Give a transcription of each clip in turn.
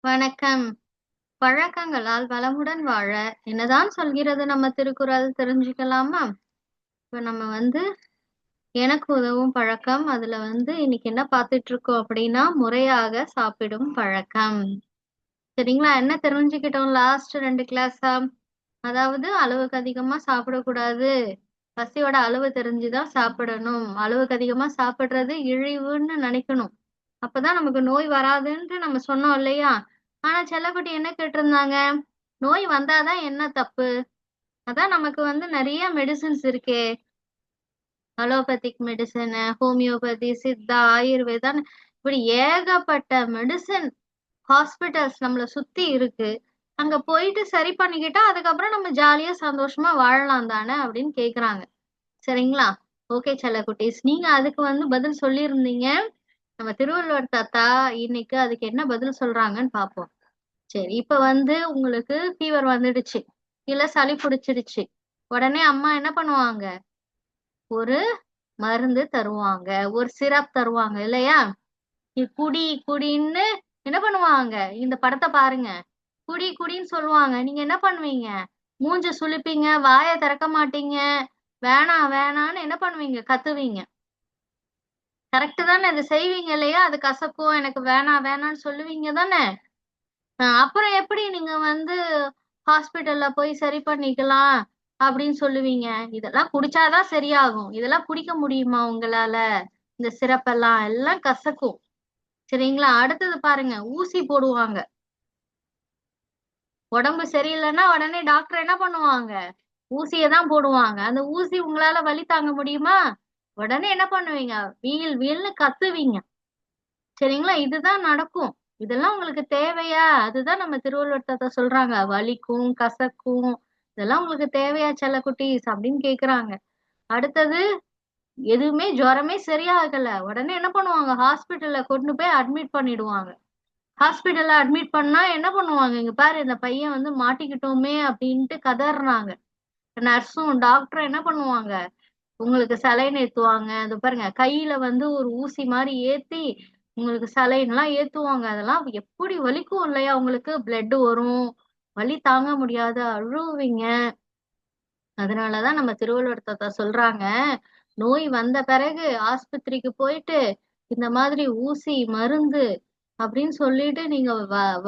வணக்கம். பழக்கங்களால் வளமுடன் வாழ என்னதான் சொல்கிறது நம்ம திருக்குறள் தெரிஞ்சுக்கலாமா? இப்ப நம்ம எனக்கு உதவும் பழக்கம். அதுல இன்னைக்கு என்ன பார்த்துட்டு இருக்கோம் அப்படின்னா, முறையாக சாப்பிடும் பழக்கம். சரிங்களா? என்ன தெரிஞ்சுக்கிட்டோம் லாஸ்ட் 2 கிளாஸா? அதாவது அளவுக்கு அதிகமா சாப்பிடக்கூடாது. பசியோட அளவு தெரிஞ்சு தான் சாப்பிடணும். அளவுக்கு அதிகமா சாப்பிடுறது இழிவுன்னு நினைக்கணும். அப்பதான் நமக்கு நோய் வராதுன்ட்டு நம்ம சொன்னோம் இல்லையா? ஆனா செல்லக்குட்டி என்ன கேட்டிருந்தாங்க? நோய் வந்தா தான் என்ன தப்பு? அதான் நமக்கு நெறைய மெடிசின்ஸ் இருக்கே. அலோபதிக் மெடிசனு, ஹோமியோபதி, சித்தா, ஆயுர்வேதான்னு இப்படி ஏகப்பட்ட மெடிசின் ஹாஸ்பிட்டல்ஸ் நம்மள சுத்தி இருக்கு. அங்க போயிட்டு சரி பண்ணிக்கிட்டா, அதுக்கப்புறம் நம்ம ஜாலியா சந்தோஷமா வாழலாம் தானே அப்படின்னு கேக்குறாங்க. சரிங்களா? ஓகே செல்லக்குட்டீஸ். நீங்க அதுக்கு பதில் சொல்லியிருந்தீங்க. நம்ம திருவள்ளுவர் தாத்தா இன்னைக்கு அதுக்கு என்ன பதில் சொல்றாங்கன்னு பார்ப்போம். சரி. இப்ப உங்களுக்கு ஃபீவர் வந்துடுச்சு. இல்ல சளி புடிச்சிடுச்சு. உடனே அம்மா என்ன பண்ணுவாங்க? ஒரு மருந்து தருவாங்க. ஒரு சிரப் தருவாங்க இல்லையா? நீ குடி குடின்னு என்ன பண்ணுவாங்க? இந்த படத்த பாருங்க. குடி குடின்னு சொல்லுவாங்க. நீங்க என்ன பண்ணுவீங்க? மூஞ்ச சுளிப்பீங்க, வாய திறக்க மாட்டீங்க. வேணாம் வேணான்னு என்ன பண்ணுவீங்க? கத்துவீங்க. கரெக்ட் தானே? இது செய்வீங்க இல்லையா? அது கசக்கும். எனக்கு வேணாம் வேணான்னு சொல்லுவீங்க தானே? அப்புறம் எப்படி நீங்க ஹாஸ்பிட்டல்ல போய் சரி பண்ணிக்கலாம் அப்படின்னு சொல்லுவீங்க? இதெல்லாம் குடிச்சாதான் சரியாகும். இதெல்லாம் குடிக்க முடியுமா உங்களால? இந்த சிரப்பெல்லாம் எல்லாம் கசக்கும். சரிங்களா? அடுத்தது பாருங்க. ஊசி போடுவாங்க. உடம்பு சரியில்லைன்னா உடனே டாக்டர் என்ன பண்ணுவாங்க? ஊசியை தான் போடுவாங்க. அந்த ஊசி உங்களால வலி தாங்க முடியுமா? உடனே என்ன பண்ணுவீங்க? வீல் வீல்னு கத்துவீங்க. சரிங்களா? இதுதான் நடக்கும். இதெல்லாம் உங்களுக்கு தேவையா? அதுதான் நம்ம திருவள்ளுவர் தாத்தா சொல்றாங்க. வலிக்கும், கசக்கும். இதெல்லாம் உங்களுக்கு தேவையா செல்லக்குட்டீஸ்? அப்படின்னு கேக்குறாங்க. அடுத்தது எதுவுமே ஜுரமே சரியாகல. உடனே என்ன பண்ணுவாங்க? ஹாஸ்பிட்டல்ல கொண்டு போய் அட்மிட் பண்ணிடுவாங்க. ஹாஸ்பிட்டல்ல அட்மிட் பண்ணா என்ன பண்ணுவாங்க? இங்க பாரு இந்த பையன் மாட்டிக்கிட்டோமே அப்படின்ட்டு கதறாங்க. நர்ஸும் டாக்டரும் என்ன பண்ணுவாங்க? உங்களுக்கு சலைன் ஏத்துவாங்க. அது பாருங்க கையில ஒரு ஊசி மாதிரி ஏத்தி உங்களுக்கு சலைன் எல்லாம் ஏத்துவாங்க. அதெல்லாம் எப்படி வலிக்கும் இல்லையா? உங்களுக்கு பிளட் வரும். வலி தாங்க முடியாது அழுவீங்க. அதனாலதான் நம்ம திருவள்ளுவர் தாத்தா சொல்றாங்க, நோய் வந்த பிறகு ஆஸ்பத்திரிக்கு போயிட்டு இந்த மாதிரி ஊசி மருந்து அப்படின்னு சொல்லிட்டு நீங்க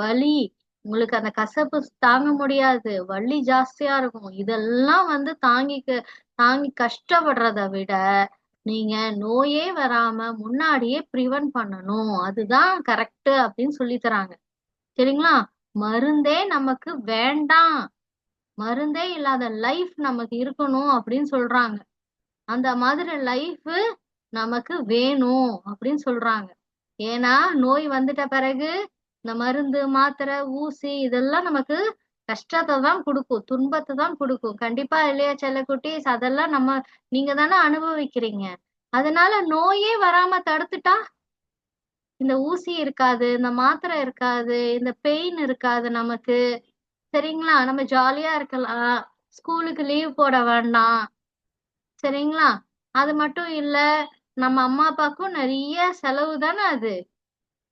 வலி உங்களுக்கு அந்த கசப்பு தாங்க முடியாது, வலி ஜாஸ்தியா இருக்கும். இதெல்லாம் தாங்கி கஷ்டப்படுறத விட நீங்க நோயே வராம முன்னாடியே ப்ரிவென்ட் பண்ணணும். அதுதான் கரெக்ட் அப்படின்னு சொல்லி தராங்க. சரிங்களா? மருந்தே நமக்கு வேண்டாம். மருந்தே இல்லாத லைஃப் நமக்கு இருக்கணும் அப்படின்னு சொல்றாங்க. அந்த மாதிரி லைஃப் நமக்கு வேணும் அப்படின்னு சொல்றாங்க. ஏன்னா நோய் வந்துட்ட பிறகு இந்த மருந்து, மாத்திரை, ஊசி இதெல்லாம் நமக்கு கஷ்டத்தை தான் கொடுக்கும், துன்பத்தை தான் கொடுக்கும். கண்டிப்பா இல்லையா செல்லக்குட்டீஸ்? அதெல்லாம் நீங்க தானே அனுபவிக்கிறீங்க. அதனால நோயே வராம தடுத்துட்டா இந்த ஊசி இருக்காது, இந்த மாத்திரை இருக்காது, இந்த பெயின் இருக்காது நமக்கு. சரிங்களா? நம்ம ஜாலியா இருக்கலாம். ஸ்கூலுக்கு லீவ் போட வேண்டாம். சரிங்களா? அது மட்டும் இல்ல, நம்ம அம்மா அப்பாவுக்கும் நிறைய செலவு தானே அது.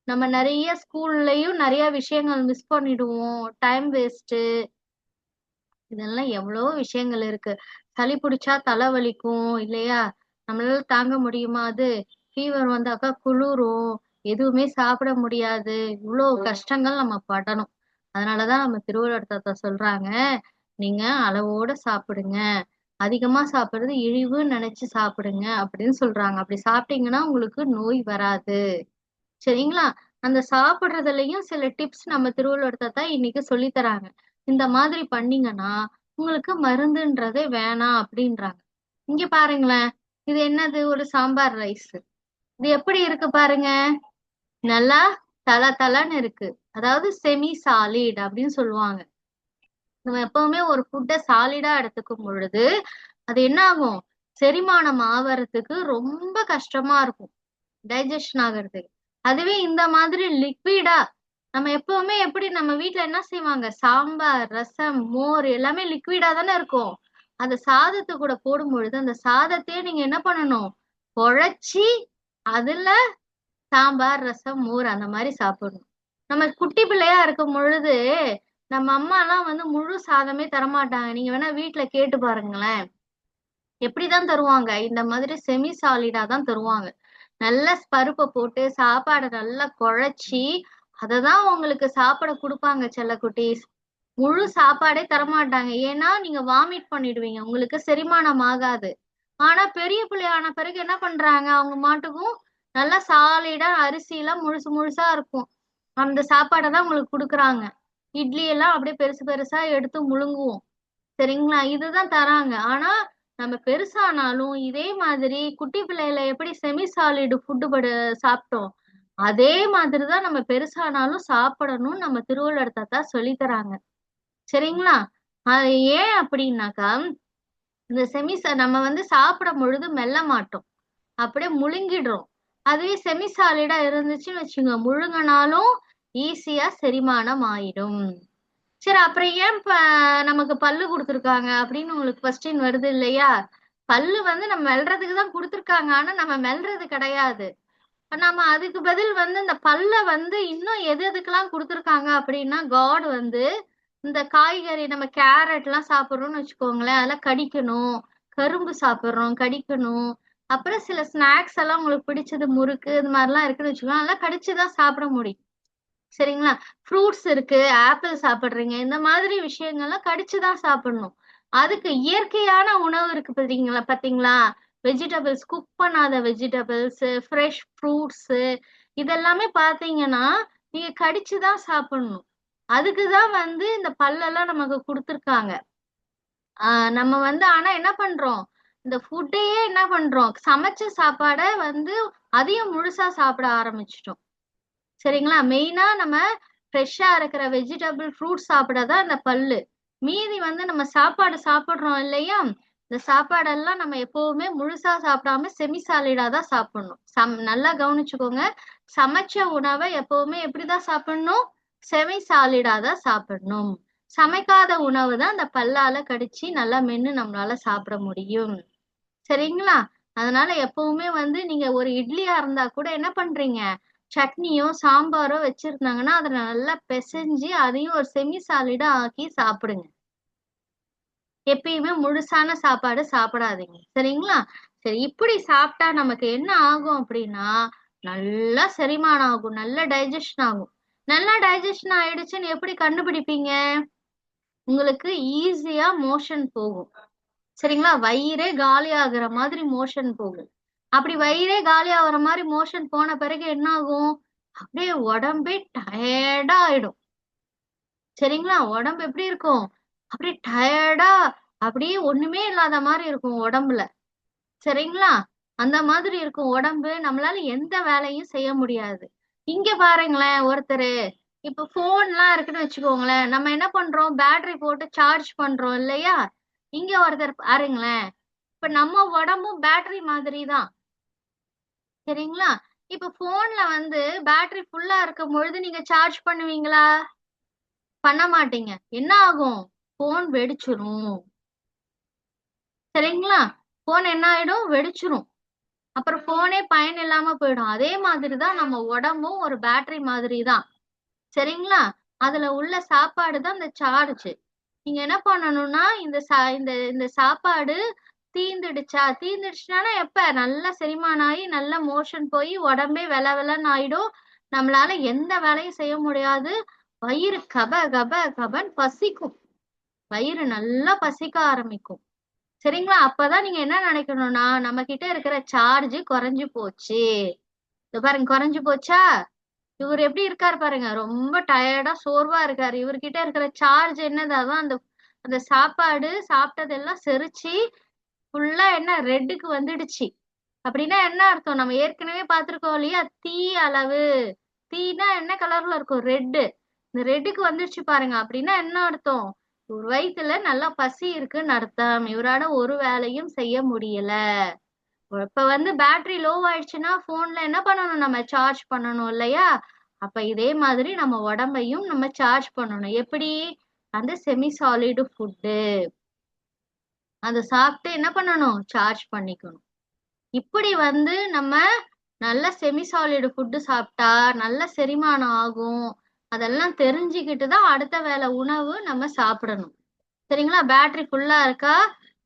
நம்ம நிறைய ஸ்கூல்லயும் நிறைய விஷயங்கள் மிஸ் பண்ணிடுவோம். Time waste. இதெல்லாம் எவ்வளவோ விஷயங்கள் இருக்கு. சளி பிடிச்சா தலை வலிக்கும் இல்லையா? நம்மளால தாங்க முடியுமா அது? ஃபீவர் வந்தாக்கா குளிரும். எதுவுமே சாப்பிட முடியாது. இவ்வளோ கஷ்டங்கள் நம்ம படணும். அதனாலதான் நம்ம திருவள்ளுவர் தாத்தா சொல்றாங்க, நீங்க அளவோட சாப்பிடுங்க. அதிகமா சாப்பிடுறது இழிவுன்னு நினைச்சு சாப்பிடுங்க அப்படின்னு சொல்றாங்க. அப்படி சாப்பிட்டீங்கன்னா உங்களுக்கு நோய் வராது. சரிங்களா? அந்த சாப்பிடுறதுலயும் சில டிப்ஸ் நம்ம திருவள்ளுவர் தாத்தா இன்னைக்கு சொல்லி தராங்க. இந்த மாதிரி பண்ணீங்கன்னா உங்களுக்கு மருந்துன்றதே வேணாம் அப்படின்றாங்க. இங்க பாருங்களேன். இது என்னது? ஒரு சாம்பார் ரைஸ். இது எப்படி இருக்கு பாருங்க. நல்லா தல தலன்னு இருக்கு. அதாவது செமி சாலிட் அப்படின்னு சொல்லுவாங்க. நம்ம எப்பவுமே ஒரு ஃபுட்டை சாலிடா எடுத்துக்கும் பொழுது அது என்ன ஆகும்? செரிமானம் ஆவறதுக்கு ரொம்ப கஷ்டமா இருக்கும். டைஜஷன் ஆகுறதுக்கு. அதுவே இந்த மாதிரி லிக்விடா நம்ம எப்பவுமே எப்படி நம்ம வீட்ல என்ன செய்வாங்க? சாம்பார், ரசம், மோர் எல்லாமே லிக்விடா தானே இருக்கும். அந்த சாதத்து கூட போடும் பொழுது அந்த சாதத்தையே நீங்க என்ன பண்ணணும்? குழைச்சி அதுல சாம்பார், ரசம், மோர் அந்த மாதிரி சாப்பிடணும். நம்ம குட்டி பிள்ளையா இருக்கும் பொழுது நம்ம அம்மா எல்லாம் வந்து முழு சாதமே தரமாட்டாங்க. நீங்க வேணா வீட்டுல கேட்டு பாருங்களேன். எப்படிதான் தருவாங்க? இந்த மாதிரி செமி சாலிடா தான் தருவாங்க. நல்ல பருப்பை போட்டு சாப்பாடை நல்லா குழைச்சி அததான் உங்களுக்கு சாப்பிட கொடுப்பாங்க செல்லக்குட்டீஸ். முழு சாப்பாடே தரமாட்டாங்க. ஏன்னா நீங்க வாமிட் பண்ணிடுவீங்க. உங்களுக்கு செரிமானம் ஆகாது. ஆனா பெரிய பிள்ளை ஆன பிறகு என்ன பண்றாங்க? அவங்க மாட்டுக்கும் நல்லா சாலிடா அரிசி எல்லாம் முழுசு முழுசா இருக்கும். அந்த சாப்பாடை தான் உங்களுக்கு கொடுக்குறாங்க. இட்லி எல்லாம் அப்படியே பெருசு பெருசா எடுத்து முழுங்குவோம். சரிங்களா? இதுதான் தராங்க. ஆனா நம்ம பெருசானாலும் இதே மாதிரி குட்டி பிள்ளையில எப்படி செமி சாலிடு ஃபுட்டு சாப்பிட்டோம், அதே மாதிரிதான் நம்ம பெருசானாலும் சாப்பிடணும் நம்ம திருவள்ளுவர் தாத்தா சொல்லி தராங்க. சரிங்களா? அது ஏன் அப்படின்னாக்கா, இந்த நம்ம வந்து சாப்பிடும் பொழுது மெல்ல மாட்டோம். அப்படியே முழுங்கிடுறோம். அதுவே செமி சாலிடா இருந்துச்சுன்னு வச்சுங்க, முழுங்கினாலும் ஈஸியா செரிமானம் ஆயிடும். சரி, அப்புறம் ஏன் நமக்கு பல்லு கொடுத்துருக்காங்க அப்படின்னு உங்களுக்கு கொஸ்டின் வருது இல்லையா? பல்லு வந்து நம்ம மெல்றதுக்கு தான் கொடுத்துருக்காங்க. ஆனா நம்ம மெல்றது கிடையாது. நம்ம அதுக்கு பதில் வந்து இந்த பல்ல வந்து இன்னும் எது எதுக்கெல்லாம் கொடுத்துருக்காங்க அப்படின்னா, காட் வந்து இந்த காய்கறி நம்ம கேரட் எல்லாம் சாப்பிடுறோம்னு வச்சுக்கோங்களேன், அதெல்லாம் கடிக்கணும். கரும்பு சாப்பிடுறோம், கடிக்கணும். அப்புறம் சில ஸ்நாக்ஸ் எல்லாம் உங்களுக்கு பிடிச்சது முறுக்கு இது மாதிரிலாம் இருக்குன்னு வச்சுக்கோங்க, அதெல்லாம் கடிச்சுதான் சாப்பிட முடியும். சரிங்களா? ஃப்ரூட்ஸ் இருக்கு, ஆப்பிள் சாப்பிடுறீங்க. இந்த மாதிரி விஷயங்கள்லாம் கடிச்சுதான் சாப்பிடணும். அதுக்கு இயற்கையான உணவு இருக்கு பாத்தீங்களா? வெஜிடபிள்ஸ், குக் பண்ணாத வெஜிடபிள்ஸ், ஃப்ரெஷ் ஃப்ரூட்ஸ் இதெல்லாமே பாத்தீங்கன்னா நீங்க கடிச்சுதான் சாப்பிடணும். அதுக்குதான் வந்து இந்த பல்லெல்லாம் நமக்கு கொடுத்துருக்காங்க. நம்ம வந்து ஆனா என்ன பண்றோம்? இந்த ஃபுட்டையே என்ன பண்றோம்? சமைச்ச சாப்பாட வந்து அதையும் முழுசா சாப்பிட ஆரம்பிச்சிட்டோம். சரிங்களா? மெயினா நம்ம ஃப்ரெஷ்ஷா இருக்கிற வெஜிடபிள் ஃப்ரூட்ஸ் சாப்பிடதான் அந்த பல்லு. மீதி வந்து நம்ம சாப்பாடு சாப்பிடுறோம் இல்லையா? இந்த சாப்பாடெல்லாம் நம்ம எப்பவுமே முழுசா சாப்பிடாம செமி சாலிடா தான் சாப்பிடணும். நல்லா கவனிச்சுக்கோங்க. சமைச்ச உணவை எப்பவுமே எப்படிதான் சாப்பிடணும்? செமி சாலிடா தான் சாப்பிடணும். சமைக்காத உணவு தான் அந்த பல்லால கடிச்சு நல்லா மென்னு நம்மளால சாப்பிட முடியும். சரிங்களா? அதனால எப்பவுமே வந்து நீங்க ஒரு இட்லியா இருந்தா கூட என்ன பண்றீங்க? சட்னியோ சாம்பாரோ வச்சிருந்தாங்கன்னா அதுல நல்லா பிசைஞ்சு அதையும் ஒரு செமி சாலிடா ஆக்கி சாப்பிடுங்க. எப்பயுமே முழுசான சாப்பாடு சாப்பிடாதீங்க. சரிங்களா? சரி, இப்படி சாப்பிட்டா நமக்கு என்ன ஆகும் அப்படின்னா, நல்லா செரிமானம் ஆகும், நல்ல டைஜஷன் ஆகும். நல்லா டைஜஷன் ஆயிடுச்சுன்னு எப்படி கண்டுபிடிப்பீங்க? உங்களுக்கு ஈஸியா மோஷன் போகும். சரிங்களா? வயிறே காலி ஆகுற மாதிரி மோஷன் போகும். அப்படி வயிறே காலி ஆகுற மாதிரி மோஷன் போன பிறகு என்ன ஆகும்? அப்படியே உடம்பே டயர்டா ஆயிடும். சரிங்களா? உடம்பு எப்படி இருக்கும்? அப்படியே டயர்டா, அப்படியே ஒண்ணுமே இல்லாத மாதிரி இருக்கும் உடம்புல. சரிங்களா? அந்த மாதிரி இருக்கும் உடம்பு. நம்மளால எந்த வேலையும் செய்ய முடியாது. இங்க பாருங்களேன் ஒருத்தரு, இப்ப போன்லாம் இருக்குன்னு வச்சுக்கோங்களேன். நம்ம என்ன பண்றோம்? பேட்டரி போட்டு சார்ஜ் பண்றோம் இல்லையா? இங்க ஒருத்தர் பாருங்களேன். இப்ப நம்ம உடம்பும் பேட்டரி மாதிரி தான். சரிங்களா? இப்ப போன்ல வந்து பேட்டரி ஃபுல்லா இருக்கும் பொழுது நீங்க சார்ஜ் பண்ணுவீங்களா? பண்ண மாட்டீங்க. என்ன ஆகும்? போன் வெடிச்சிரும். சரிங்களா? போன் என்ன ஆயிடும்? வெடிச்சிரும். அப்புறம் போனே பயன் இல்லாம போயிடும். அதே மாதிரிதான் நம்ம உடம்பும் ஒரு பேட்டரி மாதிரி தான். சரிங்களா? அதுல உள்ள சாப்பாடு தான் இந்த சார்ஜ். நீங்க என்ன பண்ணணும்னா இந்த இந்த சாப்பாடு தீந்துடுச்சுன்னா எப்ப நல்லா செரிமானம் ஆகி நல்ல மோஷன் போய் உடம்பே வெல வெலன்னு ஆயிடும். நம்மளால எந்த வேலையும் செய்ய முடியாது. வயிறு கப கப கபன்னு பசிக்கும். வயிறு நல்லா பசிக்க ஆரம்பிக்கும். சரிங்களா? அப்பதான் நீங்க என்ன நினைக்கணும்னா, நம்ம கிட்ட இருக்கிற சார்ஜ் குறைஞ்சு போச்சு. இது பாருங்க, குறைஞ்சு போச்சா? இவர் எப்படி இருக்காரு பாருங்க, ரொம்ப டயர்டா சோர்வா இருக்காரு. இவர்கிட்ட இருக்கிற சார்ஜ் என்னது? அதான் அந்த அந்த சாப்பாடு சாப்பிட்டதெல்லாம் செரிச்சு ஃபுல்லா என்ன ரெட்டுக்கு வந்துடுச்சு. அப்படின்னா என்ன அர்த்தம்? நம்ம ஏற்கனவே பார்த்திருக்கோம் இல்லையா? தீ அளவு. தீனா என்ன கலர்ல இருக்கும்? ரெட்டு. இந்த ரெட்டுக்கு வந்துருச்சு பாருங்க. அப்படின்னா என்ன அர்த்தம்? இவர் வயித்துல நல்லா பசி இருக்குன்னு அர்த்தம். இவரால ஒரு வேலையும் செய்ய முடியல. இப்ப வந்து பேட்டரி லோ ஆயிடுச்சுன்னா போன்ல என்ன பண்ணணும்? நம்ம சார்ஜ் பண்ணணும் இல்லையா? அப்ப இதே மாதிரி நம்ம உடம்பையும் நம்ம சார்ஜ் பண்ணணும். எப்படி? அந்த செமி சாலிடு ஃபுட்டு அதை சாப்பிட்டு என்ன பண்ணணும்? சார்ஜ் பண்ணிக்கணும். இப்படி வந்து நம்ம நல்ல செமி சாலிடு ஃபுட்டு சாப்பிட்டா நல்ல செரிமானம் ஆகும். அதெல்லாம் தெரிஞ்சுக்கிட்டு தான் அடுத்த வேளை உணவு நம்ம சாப்பிடணும். சரிங்களா? பேட்டரி ஃபுல்லா இருக்கா,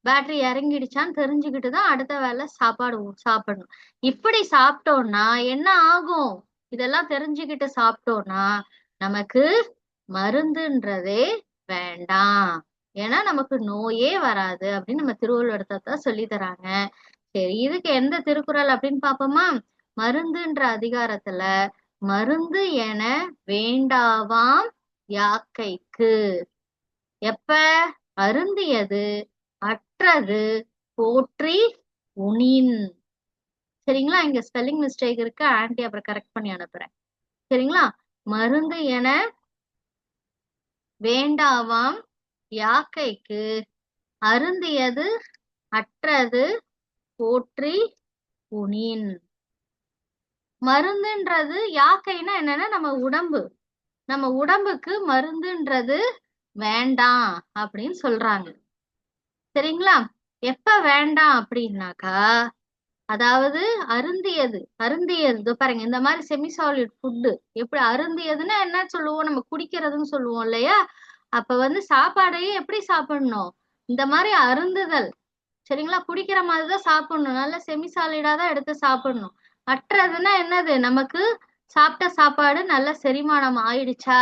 பேட்டரி இறங்கிடுச்சான்னு தெரிஞ்சுக்கிட்டு தான் அடுத்த வேளை சாப்பாடு சாப்பிடணும். இப்படி சாப்பிட்டோம்னா என்ன ஆகும்? இதெல்லாம் தெரிஞ்சுக்கிட்டு சாப்பிட்டோம்னா நமக்கு மருந்துன்றதே வேண்டாம். ஏன்னா நமக்கு நோயே வராது அப்படின்னு நம்ம திருவள்ளுவர் தாத்தா சொல்லி தராங்க. சரி, இதுக்கு எந்த திருக்குறள் அப்படின்னு பாப்போமா? மருந்துன்ற அதிகாரத்துல மருந்து என வேண்டாவாம் யாக்கைக்கு. எப்ப? அருந்தியது அற்றது போற்றி உணின். சரிங்களா? இங்க ஸ்பெல்லிங் மிஸ்டேக் இருக்கு, ஆன்ட்டி அப்புறம் கரெக்ட் பண்ணி அனுப்புறேன். சரிங்களா? மருந்து என வேண்டாவாம் யாக்கைக்கு அருந்தியது அற்றது போற்றி உணின். மருந்துன்றது யாக்கைன்னா என்னன்னா நம்ம உடம்பு. நம்ம உடம்புக்கு மருந்துன்றது வேண்டாம் அப்படின்னு சொல்றாங்க. சரிங்களா? எப்ப வேண்டாம் அப்படின்னாக்கா, அதாவது அருந்தியது அருந்தியது பாருங்க, இந்த மாதிரி செமி சாலிட் ஃபுட்டு எப்படி அருந்தியதுன்னா என்ன சொல்லுவோம், நம்ம குடிக்கிறதுன்னு சொல்லுவோம் இல்லையா? அப்ப வந்து சாப்பாடையே எப்படி சாப்பிடணும்? இந்த மாதிரி அருந்துதல். சரிங்களா? குடிக்கிற மாதிரிதான் சாப்பிடணும், நல்ல செமி சாலிடா தான் எடுத்து சாப்பிடணும். அற்றதுன்னா என்னது? நமக்கு சாப்பிட்ட சாப்பாடு நல்ல செரிமானம் ஆயிடுச்சா,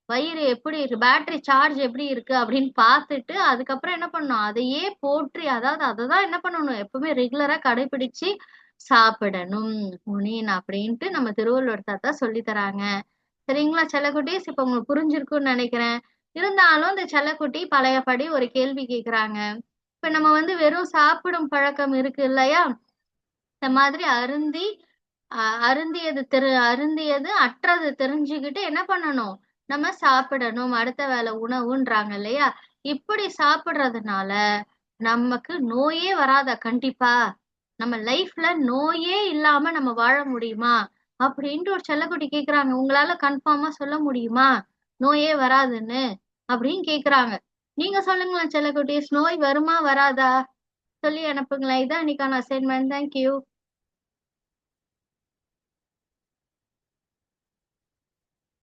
வயிறு எப்படி இருக்கு, பேட்டரி சார்ஜ் எப்படி இருக்கு அப்படின்னு பார்த்துட்டு அதுக்கப்புறம் என்ன பண்ணணும், அதையே போற்றி, அதாவது அததான் என்ன பண்ணணும், எப்பவுமே ரெகுலரா கடைபிடிச்சு சாப்பிடணும் முனின் அப்படின்ட்டு நம்ம திருவள்ளுவர் தாத்தா சொல்லி தராங்க. சரிங்களா செல்லக்குட்டீஸ்? இப்ப உங்களுக்கு புரிஞ்சிருக்கும்னு நினைக்கிறேன். இருந்தாலும் இந்த செல்லக்குட்டி பழையபடி ஒரு கேள்வி கேக்குறாங்க. இப்ப நம்ம வந்து வெறும் சாப்பிடும் பழக்கம் இருக்கு இல்லையா? இந்த மாதிரி அருந்தியது அற்றது தெரிஞ்சுக்கிட்டு என்ன பண்ணணும், நம்ம சாப்பிடணும் அடுத்த வேளை உணவுன்றாங்க இல்லையா? இப்படி சாப்பிடுறதுனால நமக்கு நோயே வராதா? கண்டிப்பா நம்ம லைஃப்ல நோயே இல்லாம நம்ம வாழ முடியுமா அப்படின்ட்டு ஒரு செல்லக்குட்டி கேக்குறாங்க. உங்களால கன்ஃபார்மா சொல்ல முடியுமா நோயே வராதுன்னு அப்படின்னு கேக்குறாங்க? நீங்க சொல்லுங்களேன் செல்லக்குட்டீஸ், நோய் வருமா வராதா? சொல்லி அனுப்புங்களேன். இதான் இன்னைக்கான அசைன்மெண்ட். தேங்க்யூ.